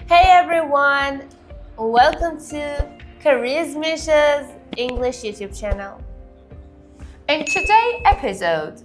Hey everyone! Welcome to Karizmisha's English YouTube channel. In today's episode,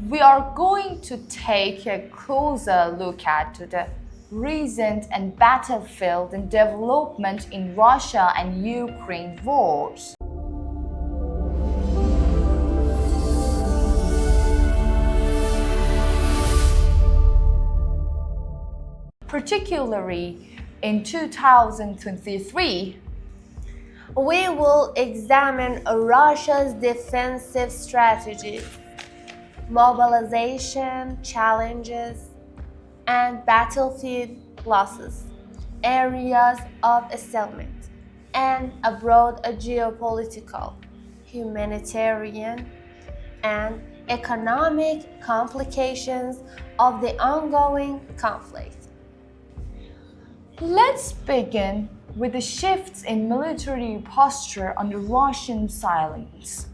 we are going to take a closer look at the recent and battlefield and development in Russia and Ukraine wars. Particularly in 2023, we will examine Russia's defensive strategies, mobilization challenges, and battlefield losses, areas of assessment, and a broad geopolitical, humanitarian, and economic complications of the ongoing conflict. Let's begin with the shifts in military posture on the Russian sidelines.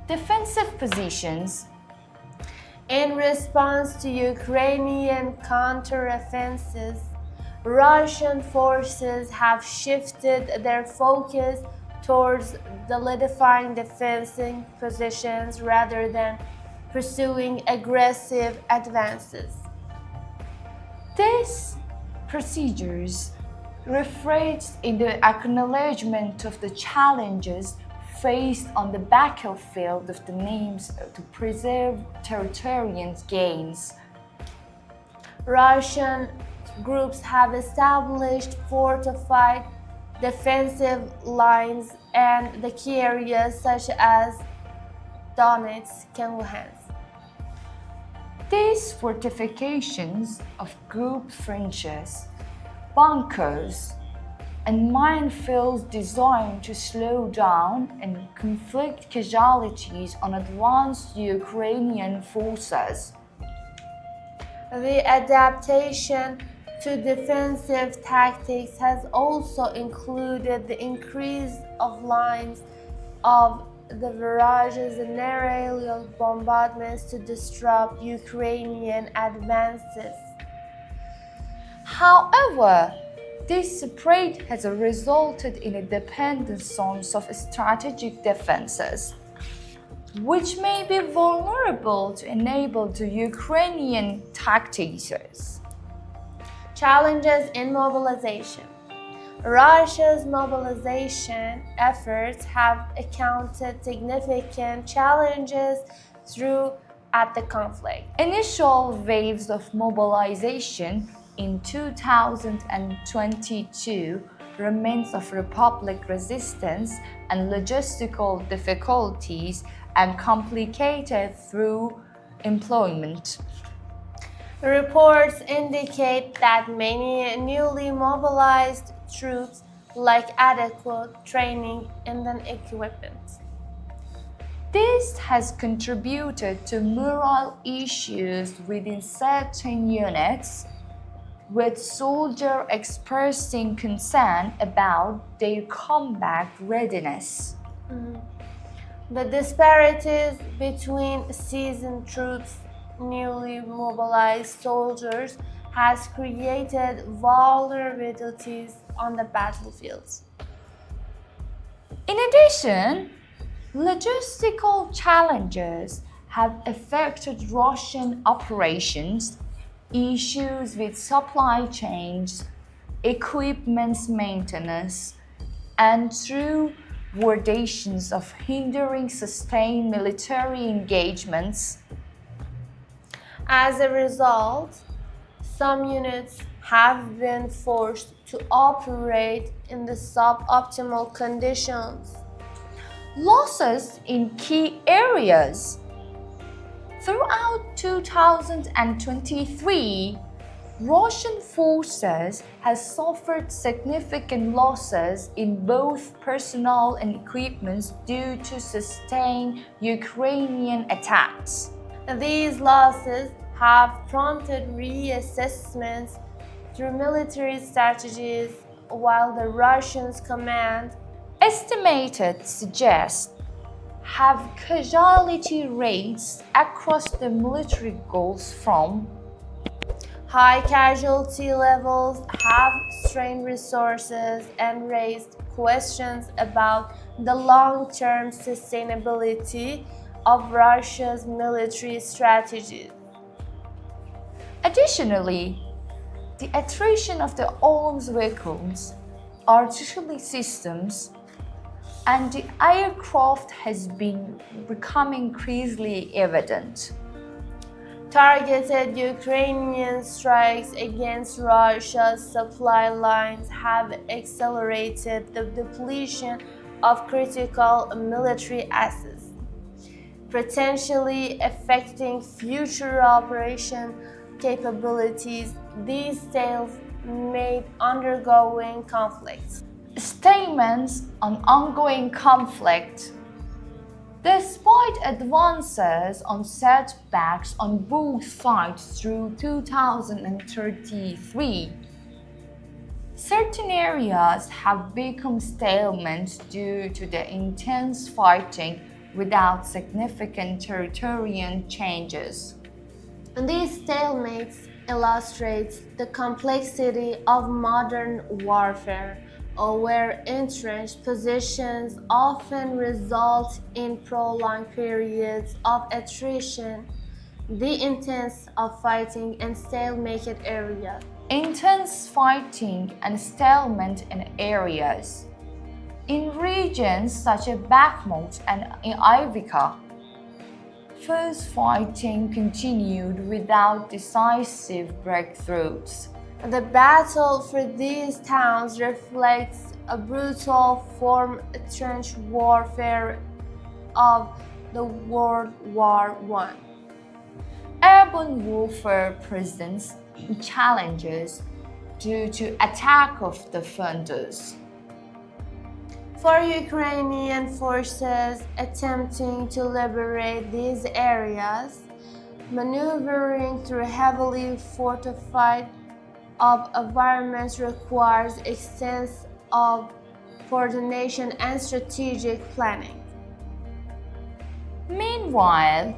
Defensive positions. In response to Ukrainian counteroffensives, Russian forces have shifted their focus towards solidifying defensive positions rather than pursuing aggressive advances. These procedures reflect in the acknowledgement of the challenges faced on the battlefield of the names to preserve territorial gains. Russian groups have established fortified defensive lines and the key areas such as Donetsk and Luhansk. These fortifications of group trenches, bunkers, and minefields designed to slow down and inflict casualties on advanced Ukrainian forces. The adaptation to defensive tactics has also included the increase of lines of the barrages and aerial bombardments to disrupt Ukrainian advances. However, this spread has resulted in a dependence on strategic defenses, which may be vulnerable to enable the Ukrainian tactics. Challenges in mobilization. Russia's mobilization efforts have encountered significant challenges throughout the conflict. Initial waves of mobilization in 2022 remains of republic resistance and logistical difficulties and complicated through employment. Reports indicate that many newly mobilized troops lack adequate training and equipment. This has contributed to morale issues within certain units, with soldiers expressing concern about their combat readiness. The disparities between seasoned troops and newly mobilized soldiers has created vulnerabilities on the battlefields. In addition, logistical challenges have affected Russian operations. Issues with supply chains, equipment maintenance, and through wardations of hindering sustained military engagements. As a result, some units have been forced to operate in the suboptimal conditions. Losses in key areas. Throughout 2023, Russian forces have suffered significant losses in both personnel and equipment due to sustained Ukrainian attacks. These losses have prompted reassessments through military strategies, while the Russian command estimated suggest have casualty rates across the military goals from High casualty levels have strained resources and raised questions about the long-term sustainability of Russia's military strategies. Additionally, the attrition of the arms vehicles, artillery systems, and the aircraft has become increasingly evident. Targeted Ukrainian strikes against Russia's supply lines have accelerated the depletion of critical military assets, potentially affecting future operation capabilities. These tales made undergoing conflicts. Statements on ongoing conflict. Despite advances on setbacks on both sides through 2033, certain areas have become stalemates due to the intense fighting without significant territorial changes. These stalemates illustrate the complexity of modern warfare, where entrenched positions often result in prolonged periods of attrition. The intense of fighting and stalemated areas. Intense fighting and stalemate in areas. In regions such as Bakhmut and Ivika, fierce fighting continued without decisive breakthroughs. The battle for these towns reflects a brutal form of trench warfare of the World War I. Urban warfare presents challenges due to attack of defenders. For Ukrainian forces attempting to liberate these areas, maneuvering through heavily fortified environments requires extensive coordination and strategic planning. Meanwhile,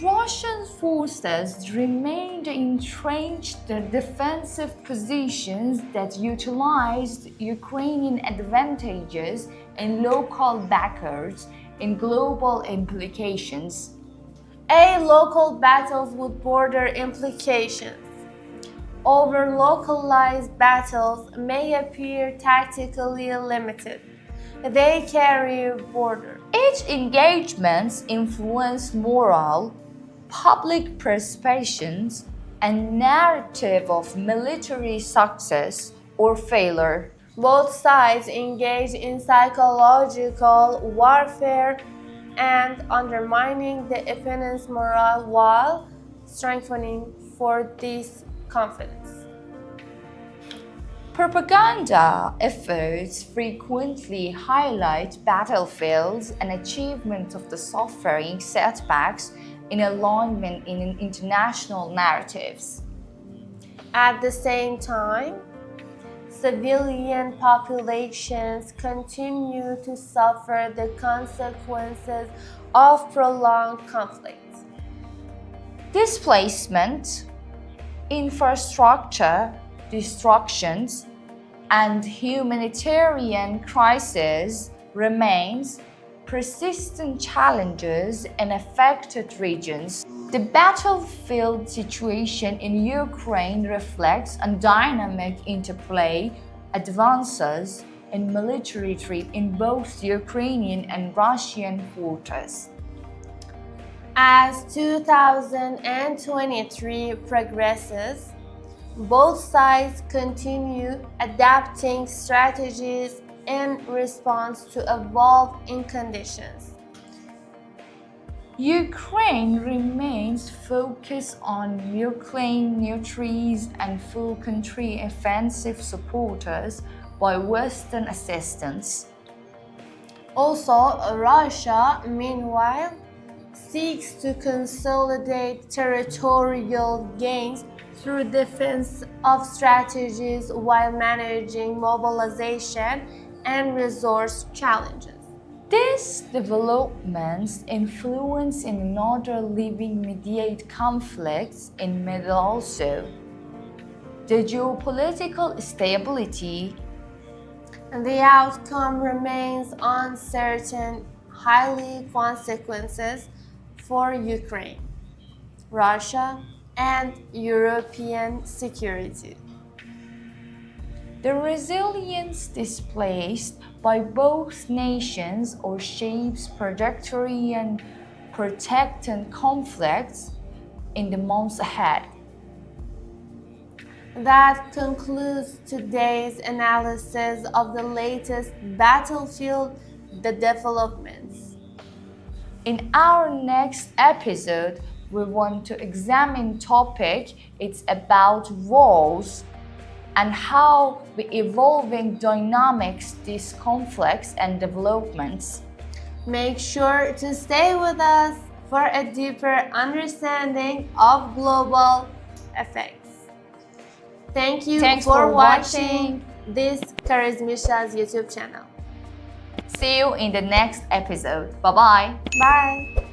Russian forces remained entrenched in defensive positions that utilized Ukrainian advantages and local backers and global implications. Local battles with border implications. Over-localized battles may appear tactically limited. They carry border. Each engagement influenced morale, public perceptions, and narrative of military success or failure. Both sides engage in psychological warfare and undermining the opponent's morale while strengthening for this confidence. Propaganda efforts frequently highlight battlefields and achievements of the suffering setbacks in alignment in international narratives. At the same time, civilian populations continue to suffer the consequences of prolonged conflict. Displacement, infrastructure destructions, and humanitarian crisis remains persistent challenges in affected regions. The battlefield situation in Ukraine reflects a dynamic interplay, advances in military threat in both Ukrainian and Russian forces. As 2023 progresses, both sides continue adapting strategies in response to evolving conditions. Ukraine remains focused on Ukraine neutrals and full country offensive supporters by Western assistance. Also, Russia, meanwhile, seeks to consolidate territorial gains through defensive strategies while managing mobilization and resource challenges. These developments influence in another living mediate conflicts in Middle also. the geopolitical stability, and the outcome remains uncertain, highly consequences for Ukraine, Russia, and European security. the resilience displayed by both nations or shapes trajectory and protecting conflicts in the months ahead. That concludes today's analysis of the latest battlefield, the developments. In our next episode, we want to examine topic it's about wars and how the evolving dynamics these conflicts and developments. Make sure to stay with us for a deeper understanding of global effects. Thank you Thanks for for watching watching. this Karizmisha's YouTube channel. See you in the next episode. Bye-bye. Bye.